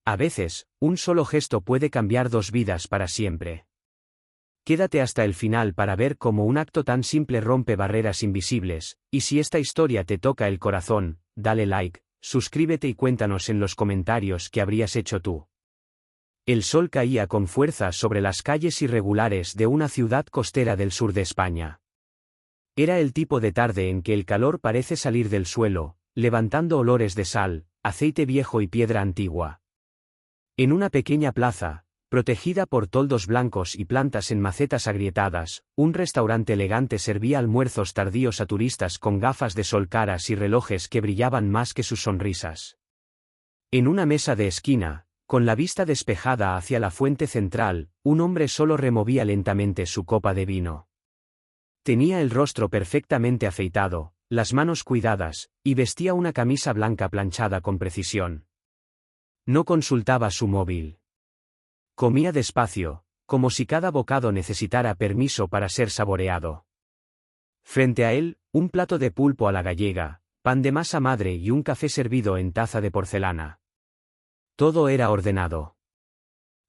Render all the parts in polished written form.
A veces, un solo gesto puede cambiar 2 vidas para siempre. Quédate hasta el final para ver cómo un acto tan simple rompe barreras invisibles, y si esta historia te toca el corazón, dale like, suscríbete y cuéntanos en los comentarios qué habrías hecho tú. El sol caía con fuerza sobre las calles irregulares de una ciudad costera del sur de España. Era el tipo de tarde en que el calor parece salir del suelo, levantando olores de sal, aceite viejo y piedra antigua. En una pequeña plaza, protegida por toldos blancos y plantas en macetas agrietadas, un restaurante elegante servía almuerzos tardíos a turistas con gafas de sol caras y relojes que brillaban más que sus sonrisas. En una mesa de esquina, con la vista despejada hacia la fuente central, un hombre solo removía lentamente su copa de vino. Tenía el rostro perfectamente afeitado, las manos cuidadas, y vestía una camisa blanca planchada con precisión. No consultaba su móvil. Comía despacio, como si cada bocado necesitara permiso para ser saboreado. Frente a él, un plato de pulpo a la gallega, pan de masa madre y un café servido en taza de porcelana. Todo era ordenado.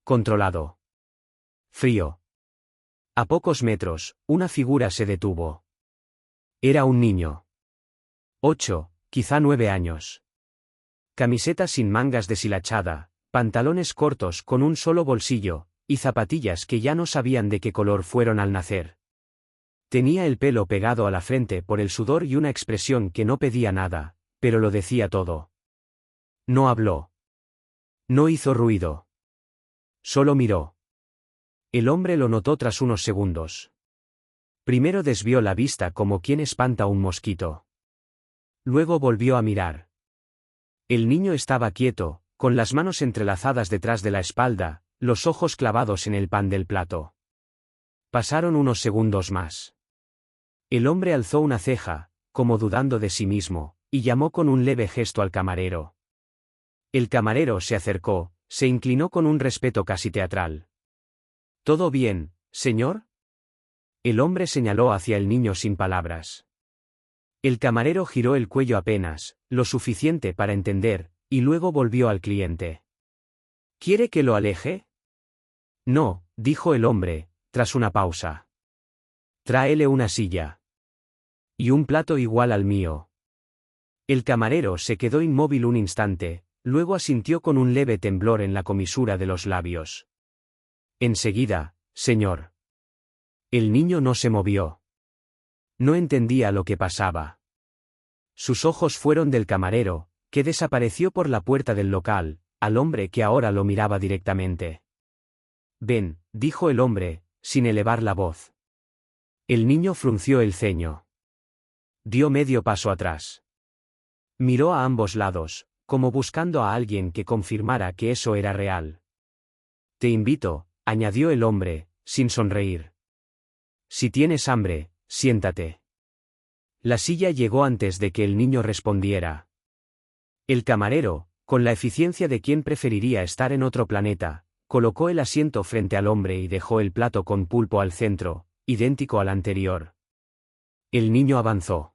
Controlado. Frío. A pocos metros, una figura se detuvo. Era un niño. 8, quizá 9 años. Camiseta sin mangas deshilachada, pantalones cortos con un solo bolsillo, y zapatillas que ya no sabían de qué color fueron al nacer. Tenía el pelo pegado a la frente por el sudor y una expresión que no pedía nada, pero lo decía todo. No habló. No hizo ruido. Solo miró. El hombre lo notó tras unos segundos. Primero desvió la vista como quien espanta un mosquito. Luego volvió a mirar. El niño estaba quieto, con las manos entrelazadas detrás de la espalda, los ojos clavados en el pan del plato. Pasaron unos segundos más. El hombre alzó una ceja, como dudando de sí mismo, y llamó con un leve gesto al camarero. El camarero se acercó, se inclinó con un respeto casi teatral. ¿Todo bien, señor? El hombre señaló hacia el niño sin palabras. El camarero giró el cuello apenas, lo suficiente para entender, y luego volvió al cliente. ¿Quiere que lo aleje? No, dijo el hombre, tras una pausa. Tráele una silla. Y un plato igual al mío. El camarero se quedó inmóvil un instante, luego asintió con un leve temblor en la comisura de los labios. Enseguida, señor. El niño no se movió. No entendía lo que pasaba. Sus ojos fueron del camarero, que desapareció por la puerta del local, al hombre que ahora lo miraba directamente. Ven, dijo el hombre, sin elevar la voz. El niño frunció el ceño. Dio medio paso atrás. Miró a ambos lados, como buscando a alguien que confirmara que eso era real. Te invito, añadió el hombre, sin sonreír. Si tienes hambre, siéntate. La silla llegó antes de que el niño respondiera. El camarero, con la eficiencia de quien preferiría estar en otro planeta, colocó el asiento frente al hombre y dejó el plato con pulpo al centro, idéntico al anterior. El niño avanzó.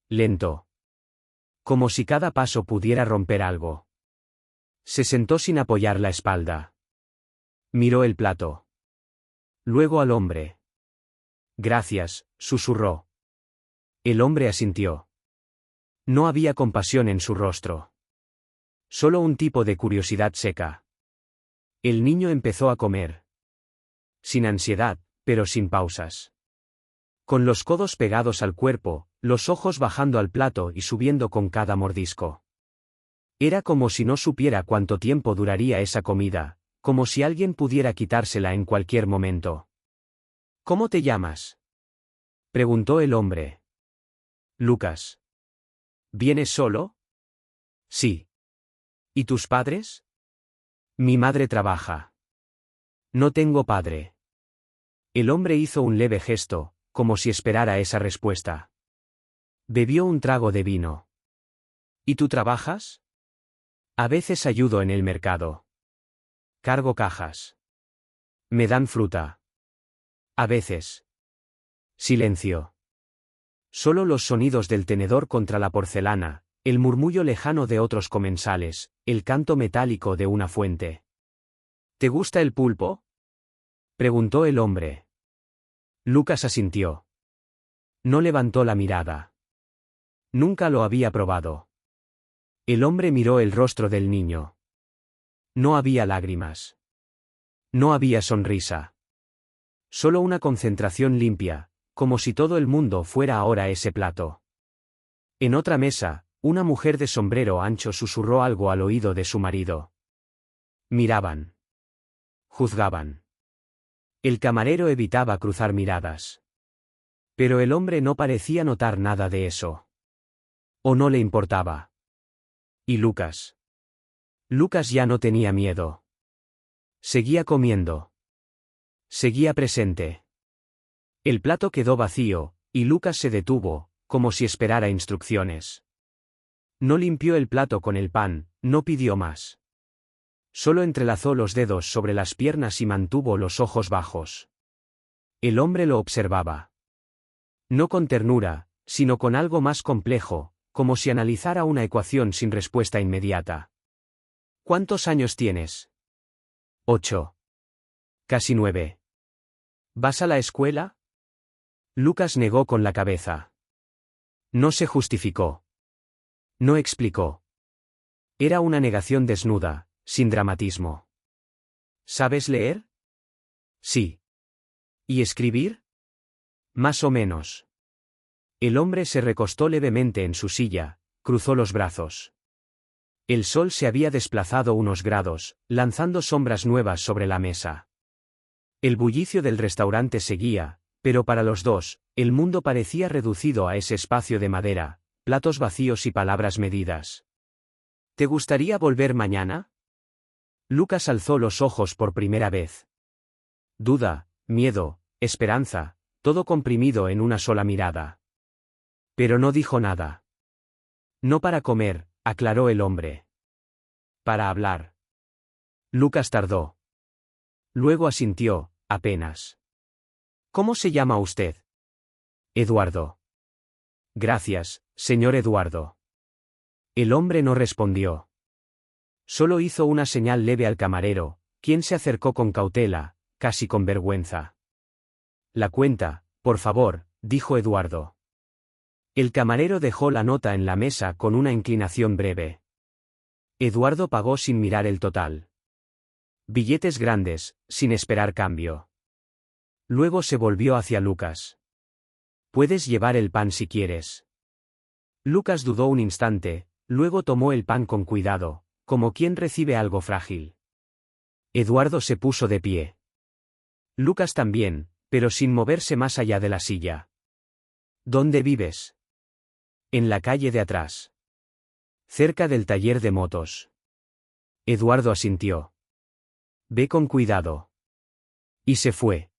Lento. Como si cada paso pudiera romper algo. Se sentó sin apoyar la espalda. Miró el plato. Luego al hombre. Gracias, susurró. El hombre asintió. No había compasión en su rostro. Solo un tipo de curiosidad seca. El niño empezó a comer. Sin ansiedad, pero sin pausas. Con los codos pegados al cuerpo, los ojos bajando al plato y subiendo con cada mordisco. Era como si no supiera cuánto tiempo duraría esa comida, como si alguien pudiera quitársela en cualquier momento. ¿Cómo te llamas? Preguntó el hombre. Lucas. ¿Vienes solo? Sí. ¿Y tus padres? Mi madre trabaja. No tengo padre. El hombre hizo un leve gesto, como si esperara esa respuesta. Bebió un trago de vino. ¿Y tú trabajas? A veces ayudo en el mercado. Cargo cajas. Me dan fruta. A veces. Silencio. Solo los sonidos del tenedor contra la porcelana, El murmullo lejano de otros comensales, el canto metálico de una fuente. ¿Te gusta el pulpo?, preguntó el hombre. Lucas asintió. No levantó la mirada. Nunca lo había probado. El hombre miró el rostro del niño. No había lágrimas. No había sonrisa. Solo una concentración limpia, como si todo el mundo fuera ahora ese plato. En otra mesa, una mujer de sombrero ancho susurró algo al oído de su marido. Miraban. Juzgaban. El camarero evitaba cruzar miradas. Pero el hombre no parecía notar nada de eso. O no le importaba. ¿Y Lucas? Lucas ya no tenía miedo. Seguía comiendo. Seguía presente. El plato quedó vacío, y Lucas se detuvo, como si esperara instrucciones. No limpió el plato con el pan, no pidió más. Solo entrelazó los dedos sobre las piernas y mantuvo los ojos bajos. El hombre lo observaba. No con ternura, sino con algo más complejo, como si analizara una ecuación sin respuesta inmediata. ¿Cuántos años tienes? 8. Casi 9. ¿Vas a la escuela? Lucas negó con la cabeza. No se justificó. No explicó. Era una negación desnuda, sin dramatismo. ¿Sabes leer? Sí. ¿Y escribir? Más o menos. El hombre se recostó levemente en su silla, cruzó los brazos. El sol se había desplazado unos grados, lanzando sombras nuevas sobre la mesa. El bullicio del restaurante seguía, pero para los dos, el mundo parecía reducido a ese espacio de madera, platos vacíos y palabras medidas. ¿Te gustaría volver mañana? Lucas alzó los ojos por primera vez. Duda, miedo, esperanza, todo comprimido en una sola mirada. Pero no dijo nada. No para comer, aclaró el hombre. Para hablar. Lucas tardó. Luego asintió, apenas. ¿Cómo se llama usted? Eduardo. Gracias, señor Eduardo. El hombre no respondió. Solo hizo una señal leve al camarero, quien se acercó con cautela, casi con vergüenza. La cuenta, por favor, dijo Eduardo. El camarero dejó la nota en la mesa con una inclinación breve. Eduardo pagó sin mirar el total. Billetes grandes, sin esperar cambio. Luego se volvió hacia Lucas. Puedes llevar el pan si quieres. Lucas dudó un instante, luego tomó el pan con cuidado, como quien recibe algo frágil. Eduardo se puso de pie. Lucas también, pero sin moverse más allá de la silla. ¿Dónde vives? En la calle de atrás. Cerca del taller de motos. Eduardo asintió. Ve con cuidado. Y se fue.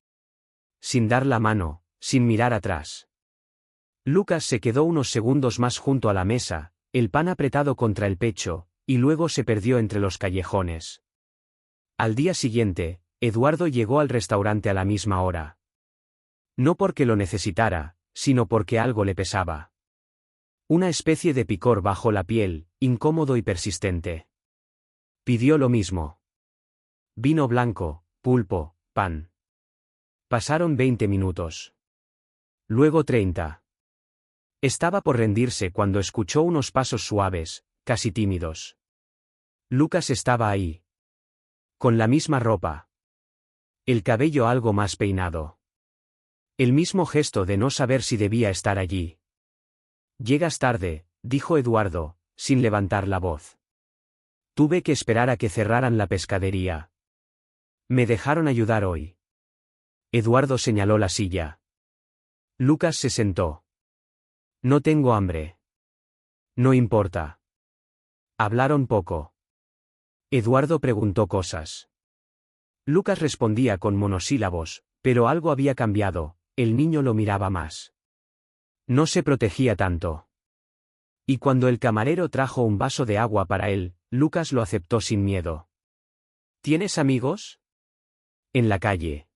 Sin dar la mano, sin mirar atrás. Lucas se quedó unos segundos más junto a la mesa, el pan apretado contra el pecho, y luego se perdió entre los callejones. Al día siguiente, Eduardo llegó al restaurante a la misma hora. No porque lo necesitara, sino porque algo le pesaba. Una especie de picor bajo la piel, incómodo y persistente. Pidió lo mismo. Vino blanco, pulpo, pan. Pasaron 20 minutos. Luego 30. Estaba por rendirse cuando escuchó unos pasos suaves, casi tímidos. Lucas estaba ahí. Con la misma ropa. El cabello algo más peinado. El mismo gesto de no saber si debía estar allí. Llegas tarde, dijo Eduardo, sin levantar la voz. Tuve que esperar a que cerraran la pescadería. Me dejaron ayudar hoy. Eduardo señaló la silla. Lucas se sentó. No tengo hambre. No importa. Hablaron poco. Eduardo preguntó cosas. Lucas respondía con monosílabos, pero algo había cambiado, el niño lo miraba más. No se protegía tanto. Y cuando el camarero trajo un vaso de agua para él, Lucas lo aceptó sin miedo. ¿Tienes amigos? En la calle.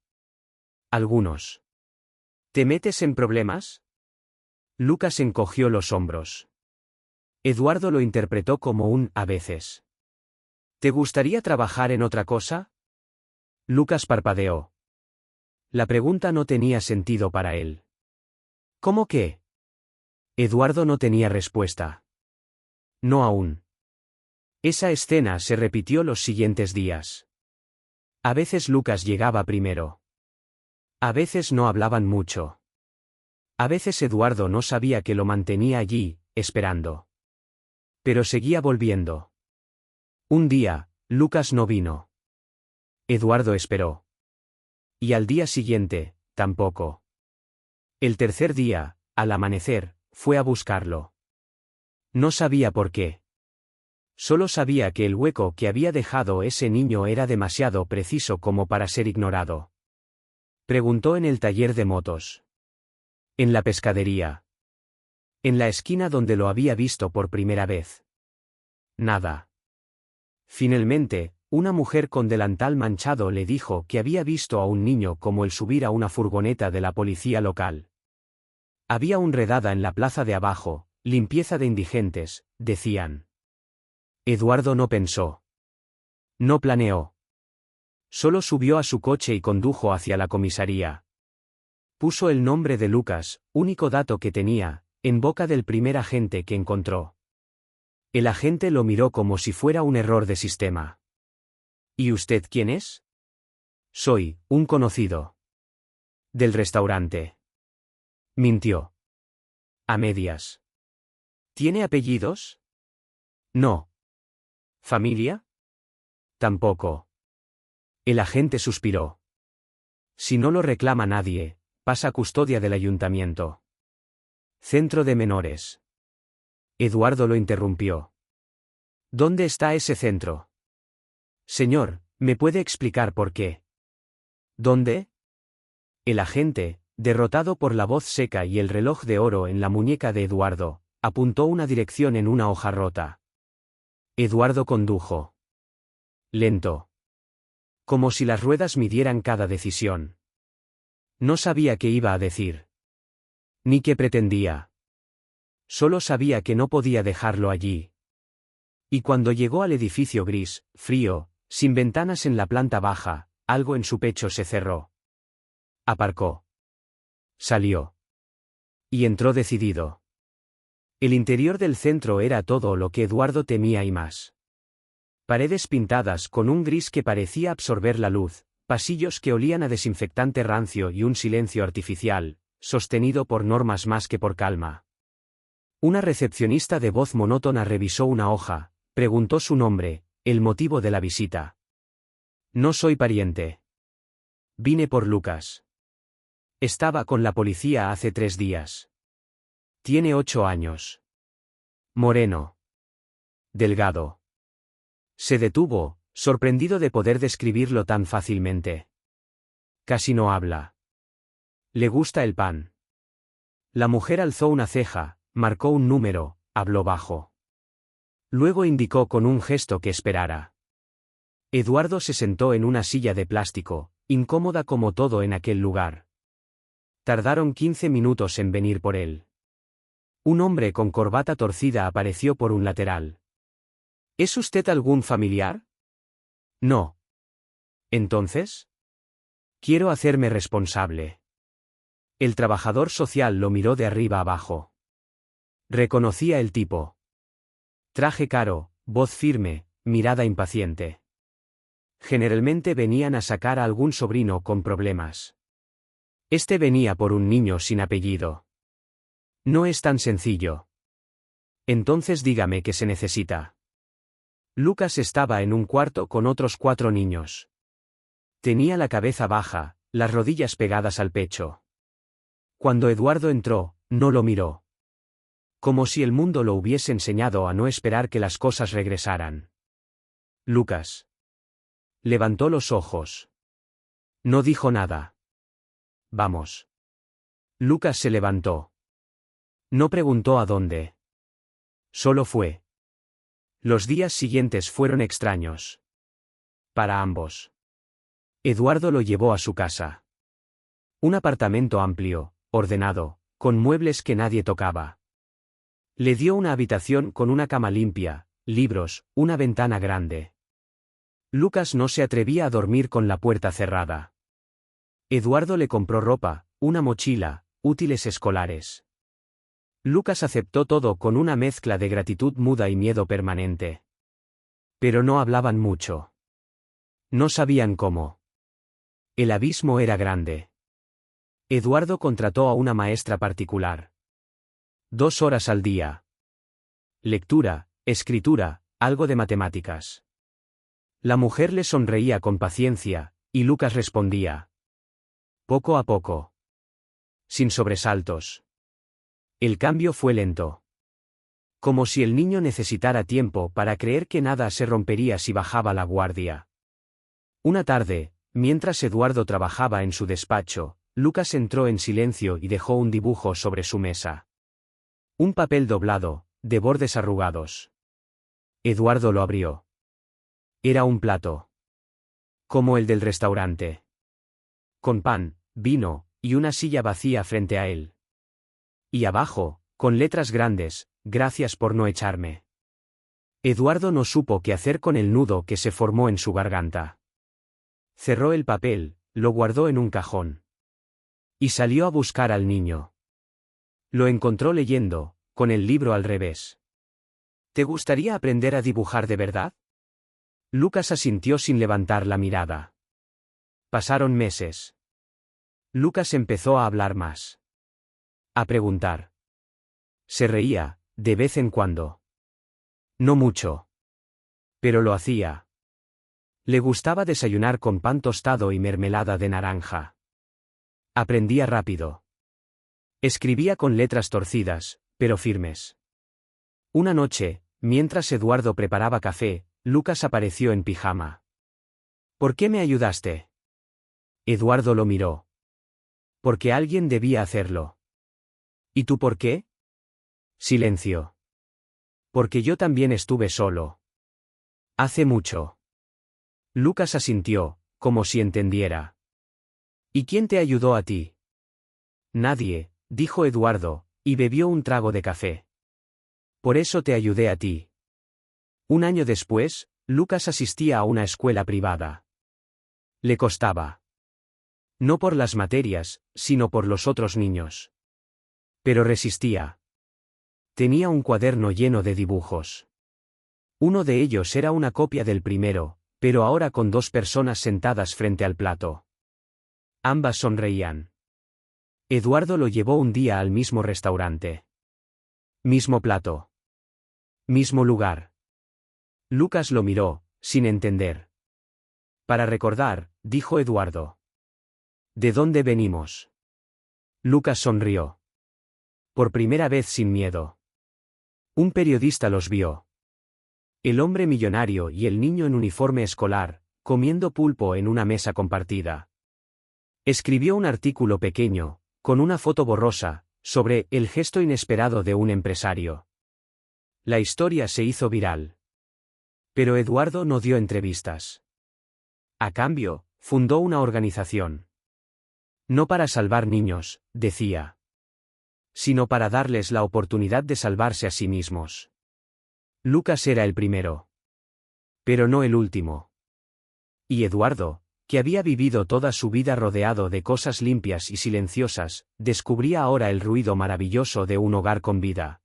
Algunos. ¿Te metes en problemas? Lucas encogió los hombros. Eduardo lo interpretó como un «a veces». ¿Te gustaría trabajar en otra cosa? Lucas parpadeó. La pregunta no tenía sentido para él. ¿Cómo qué? Eduardo no tenía respuesta. No aún. Esa escena se repitió los siguientes días. A veces Lucas llegaba primero. A veces no hablaban mucho. A veces Eduardo no sabía que lo mantenía allí, esperando. Pero seguía volviendo. Un día, Lucas no vino. Eduardo esperó. Y al día siguiente, tampoco. El tercer día, al amanecer, fue a buscarlo. No sabía por qué. Solo sabía que el hueco que había dejado ese niño era demasiado preciso como para ser ignorado. Preguntó en el taller de motos. En la pescadería. En la esquina donde lo había visto por primera vez. Nada. Finalmente, una mujer con delantal manchado le dijo que había visto a un niño como él subir a una furgoneta de la policía local. Había una redada en la plaza de abajo, limpieza de indigentes, decían. Eduardo no pensó. No planeó. Solo subió a su coche y condujo hacia la comisaría. Puso el nombre de Lucas, único dato que tenía, en boca del primer agente que encontró. El agente lo miró como si fuera un error de sistema. ¿Y usted quién es? Soy, un conocido. Del restaurante. Mintió. A medias. ¿Tiene apellidos? No. ¿Familia? Tampoco. El agente suspiró. Si no lo reclama nadie, pasa a custodia del ayuntamiento. Centro de menores. Eduardo lo interrumpió. ¿Dónde está ese centro? Señor, ¿me puede explicar por qué? ¿Dónde? El agente, derrotado por la voz seca y el reloj de oro en la muñeca de Eduardo, apuntó una dirección en una hoja rota. Eduardo condujo. Lento. Como si las ruedas midieran cada decisión. No sabía qué iba a decir. Ni qué pretendía. Solo sabía que no podía dejarlo allí. Y cuando llegó al edificio gris, frío, sin ventanas en la planta baja, algo en su pecho se cerró. Aparcó. Salió. Y entró decidido. El interior del centro era todo lo que Eduardo temía y más. Paredes pintadas con un gris que parecía absorber la luz, pasillos que olían a desinfectante rancio y un silencio artificial, sostenido por normas más que por calma. Una recepcionista de voz monótona revisó una hoja, preguntó su nombre, el motivo de la visita. No soy pariente. Vine por Lucas. Estaba con la policía hace 3 días. Tiene 8 años. Moreno. Delgado. Se detuvo, sorprendido de poder describirlo tan fácilmente. Casi no habla. ¿Le gusta el pan? La mujer alzó una ceja, marcó un número, habló bajo. Luego indicó con un gesto que esperara. Eduardo se sentó en una silla de plástico, incómoda como todo en aquel lugar. Tardaron 15 minutos en venir por él. Un hombre con corbata torcida apareció por un lateral. ¿Es usted algún familiar? No. ¿Entonces? Quiero hacerme responsable. El trabajador social lo miró de arriba abajo. Reconocía el tipo. Traje caro, voz firme, mirada impaciente. Generalmente venían a sacar a algún sobrino con problemas. Este venía por un niño sin apellido. No es tan sencillo. Entonces dígame qué se necesita. Lucas estaba en un cuarto con otros 4 niños. Tenía la cabeza baja, las rodillas pegadas al pecho. Cuando Eduardo entró, no lo miró. Como si el mundo lo hubiese enseñado a no esperar que las cosas regresaran. Lucas. Levantó los ojos. No dijo nada. Vamos. Lucas se levantó. No preguntó a dónde. Solo fue. Los días siguientes fueron extraños. Para ambos. Eduardo lo llevó a su casa. Un apartamento amplio, ordenado, con muebles que nadie tocaba. Le dio una habitación con una cama limpia, libros, una ventana grande. Lucas no se atrevía a dormir con la puerta cerrada. Eduardo le compró ropa, una mochila, útiles escolares. Lucas aceptó todo con una mezcla de gratitud muda y miedo permanente. Pero no hablaban mucho. No sabían cómo. El abismo era grande. Eduardo contrató a una maestra particular. 2 horas al día. Lectura, escritura, algo de matemáticas. La mujer le sonreía con paciencia, y Lucas respondía. Poco a poco. Sin sobresaltos. El cambio fue lento. Como si el niño necesitara tiempo para creer que nada se rompería si bajaba la guardia. Una tarde, mientras Eduardo trabajaba en su despacho, Lucas entró en silencio y dejó un dibujo sobre su mesa. Un papel doblado, de bordes arrugados. Eduardo lo abrió. Era un plato. Como el del restaurante. Con pan, vino, y una silla vacía frente a él. Y abajo, con letras grandes, gracias por no echarme. Eduardo no supo qué hacer con el nudo que se formó en su garganta. Cerró el papel, lo guardó en un cajón. Y salió a buscar al niño. Lo encontró leyendo, con el libro al revés. ¿Te gustaría aprender a dibujar de verdad? Lucas asintió sin levantar la mirada. Pasaron meses. Lucas empezó a hablar más. A preguntar. Se reía, de vez en cuando. No mucho. Pero lo hacía. Le gustaba desayunar con pan tostado y mermelada de naranja. Aprendía rápido. Escribía con letras torcidas, pero firmes. Una noche, mientras Eduardo preparaba café, Lucas apareció en pijama. ¿Por qué me ayudaste? Eduardo lo miró. Porque alguien debía hacerlo. ¿Y tú por qué? Silencio. Porque yo también estuve solo. Hace mucho. Lucas asintió, como si entendiera. ¿Y quién te ayudó a ti? Nadie, dijo Eduardo, y bebió un trago de café. Por eso te ayudé a ti. Un año después, Lucas asistía a una escuela privada. Le costaba. No por las materias, sino por los otros niños. Pero resistía. Tenía un cuaderno lleno de dibujos. Uno de ellos era una copia del primero, pero ahora con 2 personas sentadas frente al plato. Ambas sonreían. Eduardo lo llevó un día al mismo restaurante. Mismo plato. Mismo lugar. Lucas lo miró, sin entender. Para recordar, dijo Eduardo. ¿De dónde venimos? Lucas sonrió. Por primera vez sin miedo. Un periodista los vio. El hombre millonario y el niño en uniforme escolar, comiendo pulpo en una mesa compartida. Escribió un artículo pequeño, con una foto borrosa, sobre el gesto inesperado de un empresario. La historia se hizo viral. Pero Eduardo no dio entrevistas. A cambio, fundó una organización. No para salvar niños, decía. Sino para darles la oportunidad de salvarse a sí mismos. Lucas era el primero. Pero no el último. Y Eduardo, que había vivido toda su vida rodeado de cosas limpias y silenciosas, descubría ahora el ruido maravilloso de un hogar con vida.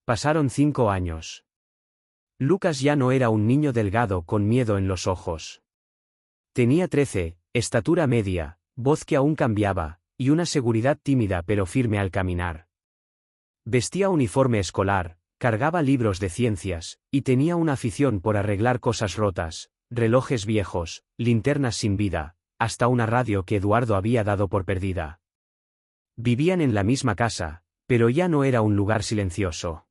Pasaron 5 años. Lucas ya no era un niño delgado con miedo en los ojos. Tenía 13, estatura media, voz que aún cambiaba, y una seguridad tímida pero firme al caminar. Vestía uniforme escolar, cargaba libros de ciencias, y tenía una afición por arreglar cosas rotas, relojes viejos, linternas sin vida, hasta una radio que Eduardo había dado por perdida. Vivían en la misma casa, pero ya no era un lugar silencioso.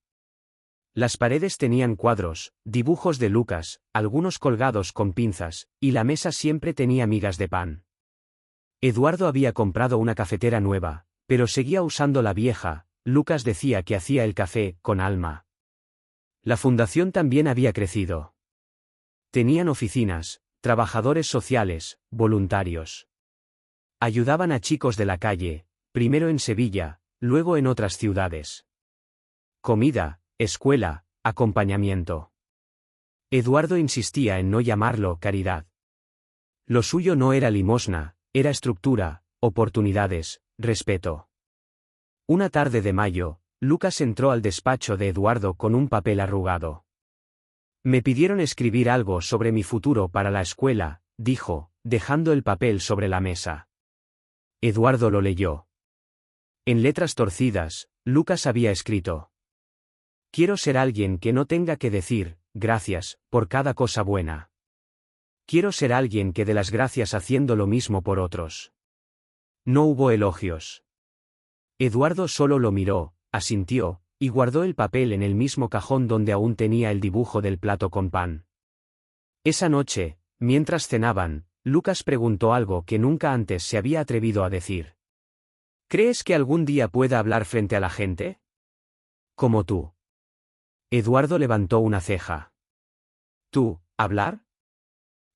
Las paredes tenían cuadros, dibujos de Lucas, algunos colgados con pinzas, y la mesa siempre tenía migas de pan. Eduardo había comprado una cafetera nueva, pero seguía usando la vieja. Lucas decía que hacía el café con alma. La fundación también había crecido. Tenían oficinas, trabajadores sociales, voluntarios. Ayudaban a chicos de la calle, primero en Sevilla, luego en otras ciudades. comida, escuela, acompañamiento. Eduardo insistía en no llamarlo caridad. Lo suyo no era limosna, era estructura, oportunidades, respeto. Una tarde de mayo, Lucas entró al despacho de Eduardo con un papel arrugado. Me pidieron escribir algo sobre mi futuro para la escuela, dijo, dejando el papel sobre la mesa. Eduardo lo leyó. En letras torcidas, Lucas había escrito: Quiero ser alguien que no tenga que decir, gracias, por cada cosa buena. Quiero ser alguien que dé las gracias haciendo lo mismo por otros. No hubo elogios. Eduardo solo lo miró, asintió, y guardó el papel en el mismo cajón donde aún tenía el dibujo del plato con pan. Esa noche, mientras cenaban, Lucas preguntó algo que nunca antes se había atrevido a decir. ¿Crees que algún día pueda hablar frente a la gente? Como tú. Eduardo levantó una ceja. ¿Tú, hablar?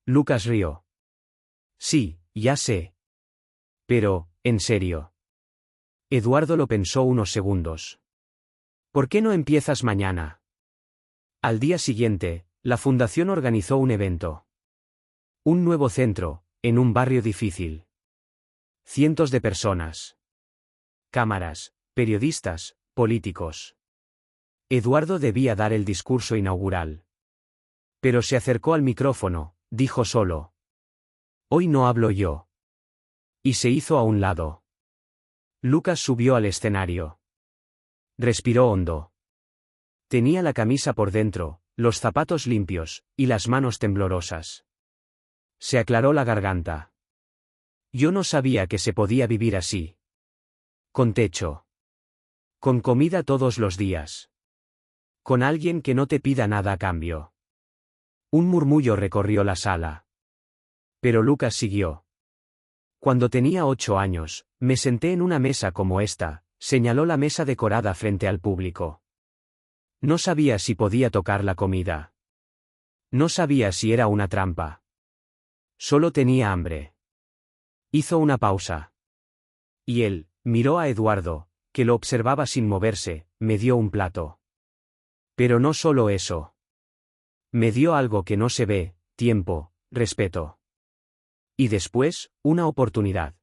Lucas rió. Sí, ya sé. Pero, en serio. Eduardo lo pensó unos segundos. ¿Por qué no empiezas mañana? Al día siguiente, la fundación organizó un evento. Un nuevo centro, en un barrio difícil. Cientos de personas. Cámaras, periodistas, políticos. Eduardo debía dar el discurso inaugural. Pero se acercó al micrófono, dijo solo: Hoy no hablo yo. Y se hizo a un lado. Lucas subió al escenario. Respiró hondo. Tenía la camisa por dentro, los zapatos limpios, y las manos temblorosas. Se aclaró la garganta. Yo no sabía que se podía vivir así. Con techo. Con comida todos los días. Con alguien que no te pida nada a cambio. Un murmullo recorrió la sala. Pero Lucas siguió. Cuando tenía 8 años, me senté en una mesa como esta, señaló la mesa decorada frente al público. No sabía si podía tocar la comida. No sabía si era una trampa. Solo tenía hambre. Hizo una pausa. Y él, miró a Eduardo, que lo observaba sin moverse, me dio un plato. Pero no solo eso. Me dio algo que no se ve, tiempo, respeto. Y después, una oportunidad.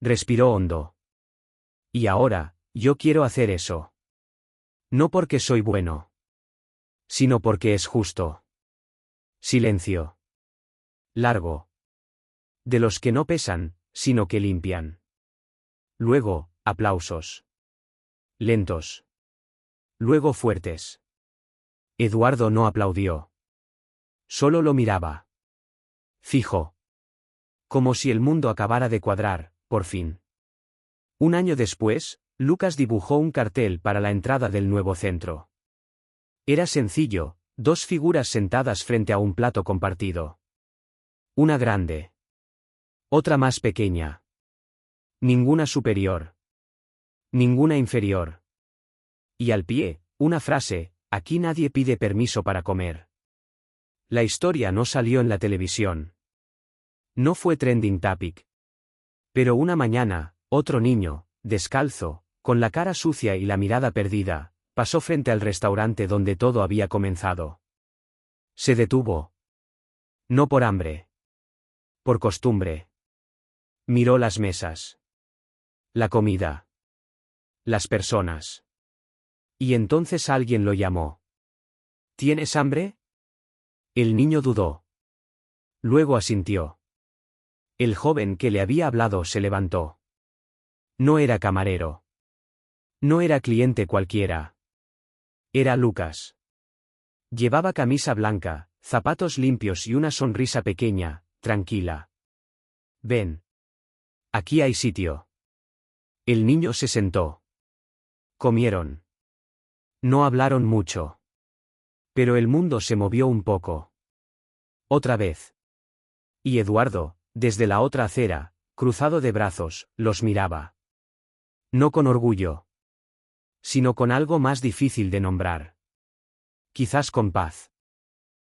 Respiró hondo. Y ahora, yo quiero hacer eso. No porque soy bueno. Sino porque es justo. Silencio. Largo. De los que no pesan, sino que limpian. Luego, aplausos. Lentos. Luego fuertes. Eduardo no aplaudió. Solo lo miraba. Fijo. Como si el mundo acabara de cuadrar, por fin. Un año después, Lucas dibujó un cartel para la entrada del nuevo centro. Era sencillo, 2 figuras sentadas frente a un plato compartido. Una grande. Otra más pequeña. Ninguna superior. Ninguna inferior. Y al pie, una frase: aquí nadie pide permiso para comer. La historia no salió en la televisión. No fue trending topic. Pero una mañana, otro niño, descalzo, con la cara sucia y la mirada perdida, pasó frente al restaurante donde todo había comenzado. Se detuvo. No por hambre. Por costumbre. Miró las mesas. La comida. Las personas. Y entonces alguien lo llamó. ¿Tienes hambre? El niño dudó. Luego asintió. El joven que le había hablado se levantó. No era camarero. No era cliente cualquiera. Era Lucas. Llevaba camisa blanca, zapatos limpios y una sonrisa pequeña, tranquila. Ven. Aquí hay sitio. El niño se sentó. Comieron. No hablaron mucho. Pero el mundo se movió un poco. Otra vez. Y Eduardo, desde la otra acera, cruzado de brazos, los miraba. No con orgullo. Sino con algo más difícil de nombrar. Quizás con paz.